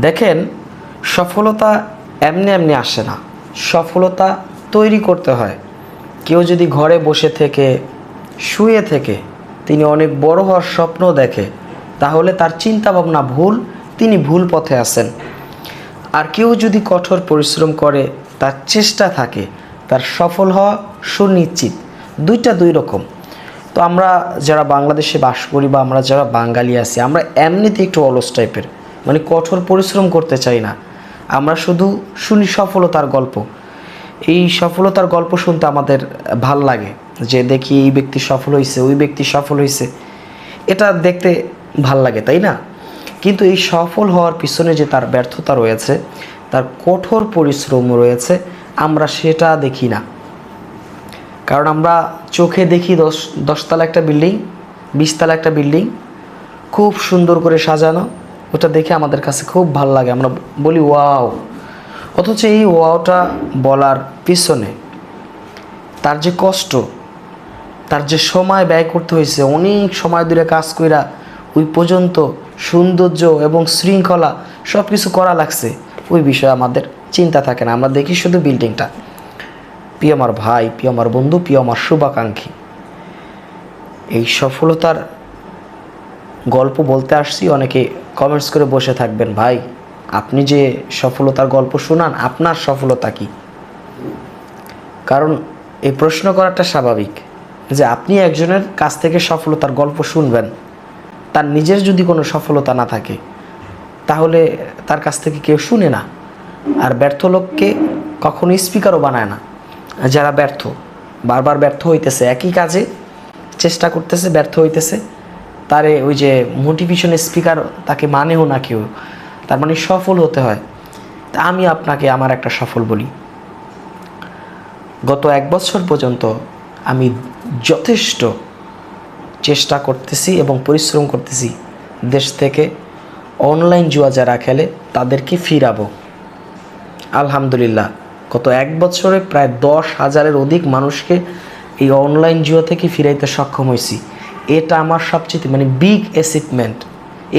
দেখেন, সফলতা এমনি এমনি আসে না, সফলতা তৈরি করতে হয়। কেউ যদি ঘরে বসে থেকে, শুয়ে থেকে তিনি অনেক বড় হওয়ার স্বপ্ন দেখে, তাহলে তার চিন্তাভাবনা ভুল, তিনি ভুল পথে আছেন। আর কেউ যদি কঠোর পরিশ্রম করে, তার চেষ্টা থাকে, তার সফল হওয়া সুনিশ্চিত। দুইটা দুই রকম। তো আমরা যারা বাংলাদেশে বাস করি বা আমরা যারা বাঙালি আছি, আমরা এমনিতে একটু অলস টাইপের, মানে কঠোর পরিশ্রম করতে চাই না। আমরা শুধু শুনি সফলতার গল্প। এই সফলতার গল্প শুনতে আমাদের ভাল লাগে, যে দেখি এই ব্যক্তি সফল হয়েছে, ওই ব্যক্তি সফল হয়েছে, এটা দেখতে ভাল লাগে, তাই না? কিন্তু এই সফল হওয়ার পিছনে যে তার ব্যর্থতা রয়েছে, তার কঠোর পরিশ্রম রয়েছে, আমরা সেটা দেখি না। কারণ আমরা চোখে দেখি দশতলা একটা বিল্ডিং, 20তলা একটা বিল্ডিং, খুব সুন্দর করে সাজানো, ওটা দেখে আমাদের কাছে খুব ভালো লাগে, আমরা বলি ওয়াও। অথচ এই ওয়াওটা বলার পিছনে তার যে কষ্ট, তার যে সময় ব্যয় করতে হয়েছে, অনেক সময় ধরে কাজ কইরা ওই পর্যন্ত সৌন্দর্য এবং শৃঙ্খলা সব কিছু করা লাগছে, ওই বিষয়ে আমাদের চিন্তা থাকে না। আমরা দেখি শুধু বিল্ডিংটা। প্রিয় আমার ভাই, প্রিয় আমার বন্ধু, প্রিয় আমার শুভাকাঙ্ক্ষী, এই সফলতার গল্প বলতে আসছি। অনেকে কমেন্টস করে বসে থাকবেন, ভাই আপনি যে সফলতার গল্প শোনান, আপনার সফলতা কি? কারণ এই প্রশ্ন করাটা স্বাভাবিক, যে আপনি একজনের কাছ থেকে সফলতার গল্প শুনবেন, তার নিজের যদি কোনো সফলতা না থাকে, তাহলে তার কাছ থেকে কেউ শুনে না। আর ব্যর্থ লোককে কখনো স্পিকারও বানায় না। যারা ব্যর্থ, বারবার ব্যর্থ হইতেছে, একই কাজে চেষ্টা করতেছে, ব্যর্থ হইতেছে, তারে ওই যে মোটিভেশন স্পিকার তাকে মানেও না কেউ। তার মানে সফল হতে হয়। তা আমি আপনাকে আমার একটা সফল বলি। গত 1 বছর পর্যন্ত আমি যথেষ্ট চেষ্টা করতেছি এবং পরিশ্রম করতেছি দেশ থেকে অনলাইন জুয়া যারা খেলে তাদেরকে ফিরাবো। আলহামদুলিল্লাহ, গত 1 বছরে প্রায় 10,000-এর অধিক মানুষকে এই অনলাইন জুয়া থেকে ফিরাইতে সক্ষম হয়েছি। এটা আমার সবচেয়ে মানে বিগ অ্যাচিভমেন্ট।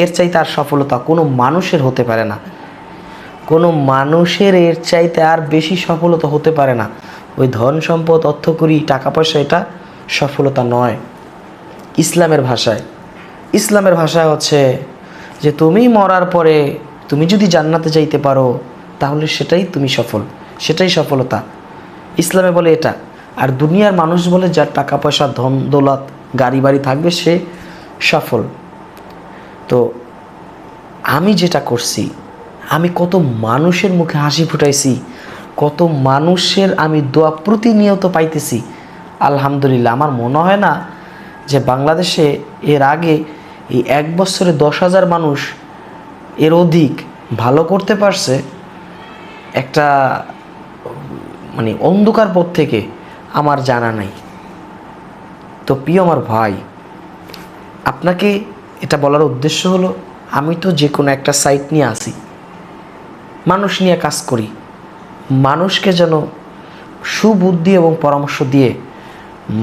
এর চাইতে আর সফলতা কোনো মানুষের হতে পারে না। কোনো মানুষের এর চাইতে আর বেশি সফলতা হতে পারে না। ওই ধন সম্পদ, অর্থকড়ি, টাকা পয়সা এটা সফলতা নয়। ইসলামের ভাষায় হচ্ছে যে তুমি মরার পরে তুমি যদি জান্নাতে যাইতে পারো, তাহলে সেটাই তুমি সফল, সেটাই সফলতা। ইসলামে বলে এটা। আর দুনিয়ার মানুষ বলে যার টাকা পয়সা, ধন দৌলত, গাড়ি বাড়ি থাকবে সে সফল। তো আমি যেটা করছি, আমি কত মানুষের মুখে হাসি ফুটাইছি, কত মানুষের আমি দোয়া প্রতিনিয়ত পাইতেছি। আলহামদুলিল্লাহ, আমার মনে হয় না যে বাংলাদেশে এর আগে এই 1 বছরে 10,000 মানুষ এর অধিক ভালো করতে পারছে একটা মানে অন্ধকার পথ থেকে, আমার জানা নাই। তো প্রিয় আমার ভাই, আপনাকে এটা বলার উদ্দেশ্য হলো, আমি তো যে কোনো একটা সাইট নিয়ে আসি, মানুষ নিয়ে কাজ করি, মানুষকে যেন সুবুদ্ধি এবং পরামর্শ দিয়ে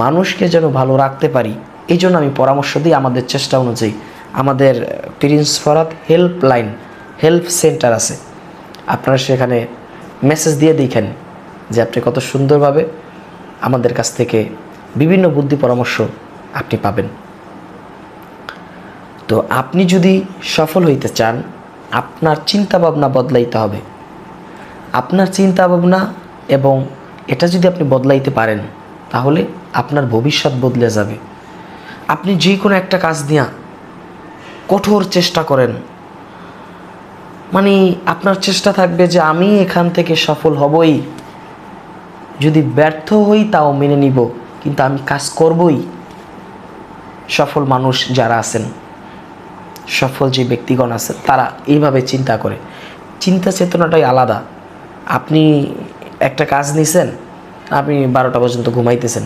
মানুষকে যেন ভালো রাখতে পারি, এই জন্য আমি পরামর্শ দিই আমাদের চেষ্টা অনুযায়ী। আমাদের প্রিন্স ফরহাদ হেল্প সেন্টার আছে, আপনারা সেখানে মেসেজ দিয়ে দেখেন যে আপনি কত সুন্দরভাবে আমাদের কাছ থেকে বিভিন্ন বুদ্ধি পরামর্শ আপনি পাবেন। তো আপনি যদি সফল হইতে চান, আপনার চিন্তাভাবনা বদলাইতে হবে। আপনার চিন্তাভাবনা এবং এটা যদি আপনি বদলাইতে পারেন, তাহলে আপনার ভবিষ্যৎ বদলে যাবে। আপনি যে কোনো একটা কাজ নিয়ে কঠোর চেষ্টা করেন, মানে আপনার চেষ্টা থাকবে যে আমি এখান থেকে সফল হবই, যদি ব্যর্থ হই তাও মেনে নিব, কিন্তু আমি কাজ করবই। সফল মানুষ যারা আছেন, সফল যে ব্যক্তিগণ আছেন, তারা এইভাবে চিন্তা করে। চিন্তা চেতনাটাই আলাদা। আপনি একটা কাজ নিছেন, আপনি 12টা পর্যন্ত ঘুমাইতেছেন,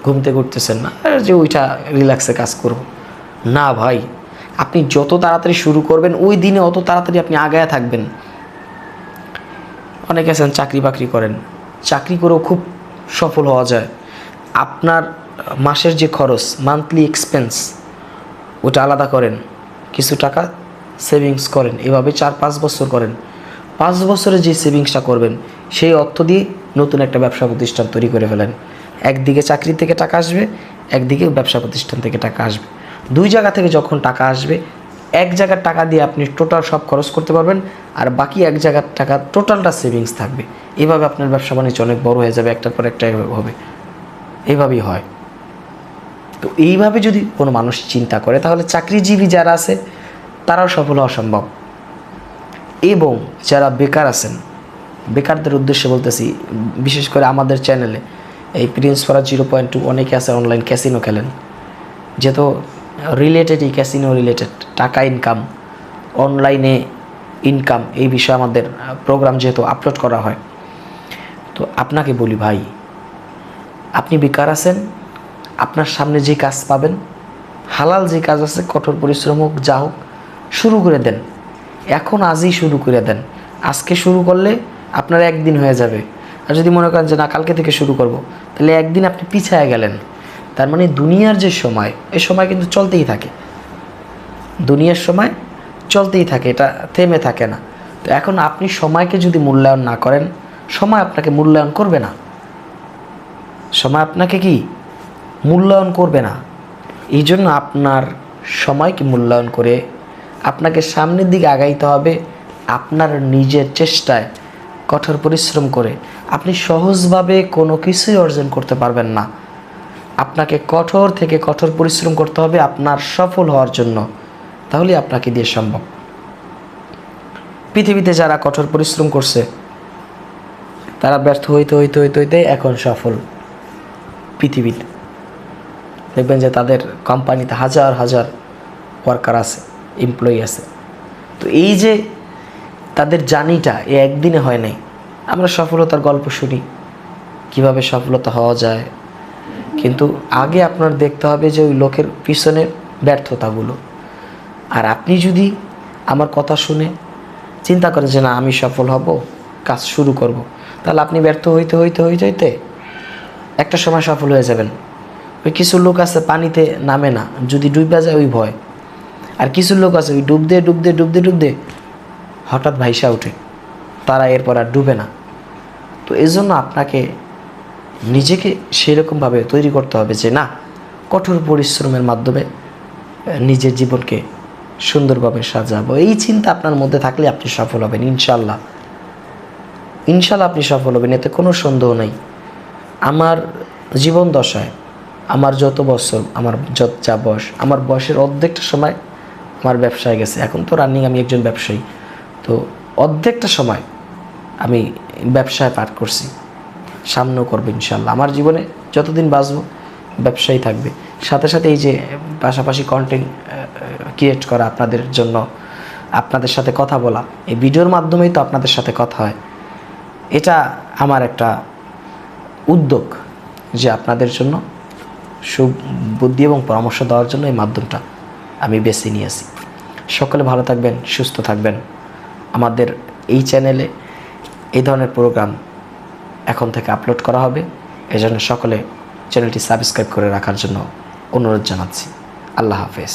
ঘুমতে ঘুরতেছেন না যে ওইটা রিল্যাক্সে কাজ করব না। ভাই, আপনি যত তাড়াতাড়ি শুরু করবেন, ওই দিনে অত তাড়াতাড়ি আপনি আগায়া থাকবেন। অনেকে আছেন চাকরি বাকরি করেন, চাকরি করেও খুব সফল হওয়া যায়। আপনার মাসের যে খরচ, মান্থলি এক্সপেন্স, ওটা আলাদা করেন, কিছু টাকা সেভিংস করেন, এভাবে 4-5 বছর করেন। 5 বছরে যে সেভিংসটা করবেন সেই অর্থ দিয়ে নতুন একটা ব্যবসা প্রতিষ্ঠান তৈরি করে ফেলেন। একদিকে চাকরি থেকে টাকা আসবে, একদিকে ব্যবসা প্রতিষ্ঠান থেকে টাকা আসবে। 2 জায়গা থেকে যখন টাকা আসবে, এক জায়গার টাকা দিয়ে আপনি টোটাল সব খরচ করতে পারবেন, আর বাকি এক জায়গার টাকা টোটালটা সেভিংস থাকবে। এভাবে আপনার ব্যবসা বাণিজ্য অনেক বড় হয়ে যাবে, একটার পর একটা হবে। এইভাবেই হয়। তো এইভাবে যদি কোনো মানুষ চিন্তা করে তাহলে চাকরিজীবী যারা আছে তারাও সফল হওয়া সম্ভব। এবং যারা বেকার আছেন, বেকারদের উদ্দেশ্যে বলতেছি, বিশেষ করে আমাদের চ্যানেলে এই প্রিন্স ফরাজ 0.2 অনেকে আছে অনলাইন ক্যাসিনো খেলেন, যেহেতু রিলেটেডই ক্যাসিনো রিলেটেড, টাকা ইনকাম, অনলাইনে ইনকাম, এই বিষয়ে আমাদের প্রোগ্রাম যেহেতু আপলোড করা হয়। তো আপনাকে বলি ভাই, আপনি বেকার আছেন, আপনার সামনে যে কাজ পাবেন, হালাল যে কাজ আছে, কঠোর পরিশ্রম হোক যা হোক, শুরু করে দেন। এখন আজই শুরু করে দেন। আজকে শুরু করলে আপনার একদিন হয়ে যাবে। আর যদি মনে করেন যে না কালকে থেকে শুরু করব, তাহলে একদিন আপনি পিছায় গেলেন। তার মানে দুনিয়ার যে সময়, এই সময় কিন্তু চলতেই থাকে। দুনিয়ার সময় চলতেই থাকে, এটা থেমে থাকে না। তো এখন আপনি সময়কে যদি মূল্যায়ন না করেন, সময় আপনাকে মূল্যায়ন করবে না। সময় আপনাকে কি মূল্যায়ন করবে না। এই জন্য আপনার সময়কে মূল্যায়ন করে আপনাকে সামনের দিকে আগাইতে হবে। আপনার নিজের চেষ্টায় কঠোর পরিশ্রম করে আপনি সহজভাবে কোনো কিছুই অর্জন করতে পারবেন না। আপনাকে কঠোর থেকে কঠোর পরিশ্রম করতে হবে আপনার সফল হওয়ার জন্য, তাহলেই আপনাকে দিয়ে সম্ভব। পৃথিবীতে যারা কঠোর পরিশ্রম করছে তারা ব্যর্থ হইতে এখন সফল। পৃথিবীতে দেখবেন যে তাদের কোম্পানিতে হাজার হাজার ওয়ার্কার আছে, এমপ্লয়ি আছে। তো এই যে তাদের জার্নিটা এ একদিনে হয় নাই। আমরা সফলতার গল্প শুনি, কিভাবে সফলতা হওয়া যায়, কিন্তু আগে আপনার দেখতে হবে যে ওই লোকের পিছনের ব্যর্থতাগুলো। আর আপনি যদি আমার কথা শুনে চিন্তা করেন যে না আমি সফল হব, কাজ শুরু করব, তাহলে আপনি ব্যর্থ হইতে একটা সময় সফল হয়ে যাবেন। ওই কিছু লোক আছে পানিতে নামে না, যদি ডুবে যায় ওই ভয়। আর কিছু লোক আছে ওই ডুবতে হঠাৎ ভাইসা ওঠে, তারা এরপর আর ডুবে না। তো এই জন্য আপনাকে নিজেকে সেরকমভাবে তৈরি করতে হবে যে না, কঠোর পরিশ্রমের মাধ্যমে নিজের জীবনকে সুন্দরভাবে সাজাবো। এই চিন্তা আপনার মধ্যে থাকলে আপনি সফল হবেন ইনশাল্লাহ। ইনশাল্লাহ আপনি সফল হবেন, এতে কোনো সন্দেহ নেই। আমার জীবন দশায় আমার যত বছর, আমার যা বয়স, আমার বয়সের অর্ধেকটা সময় আমার ব্যবসায় গেছে। এখন তো রানিং আমি একজন ব্যবসায়ী, তো অর্ধেকটা সময় আমি ব্যবসায় পার করছি, সামনেও করবো ইনশাল্লাহ। আমার জীবনে যতদিন বাঁচবো ব্যবসায়ী থাকবে। সাথে সাথে এই যে পাশাপাশি কন্টেন্ট ক্রিয়েট করা, আপনাদের জন্য, আপনাদের সাথে কথা বলা, এই ভিডিওর মাধ্যমেই তো আপনাদের সাথে কথা হয়। এটা আমার একটা উদ্যোগ যে আপনাদের জন্য সুবুদ্ধি এবং পরামর্শ দেওয়ার জন্য এই মাধ্যমটা আমি বেছে নিয়েছি। সকলে ভালো থাকবেন, সুস্থ থাকবেন। আমাদের এই চ্যানেলে এই ধরনের প্রোগ্রাম এখন থেকে আপলোড করা হবে, এজন্য সকলে চ্যানেলটি সাবস্ক্রাইব করে রাখার জন্য অনুরোধ জানাচ্ছি। আল্লাহ হাফেজ।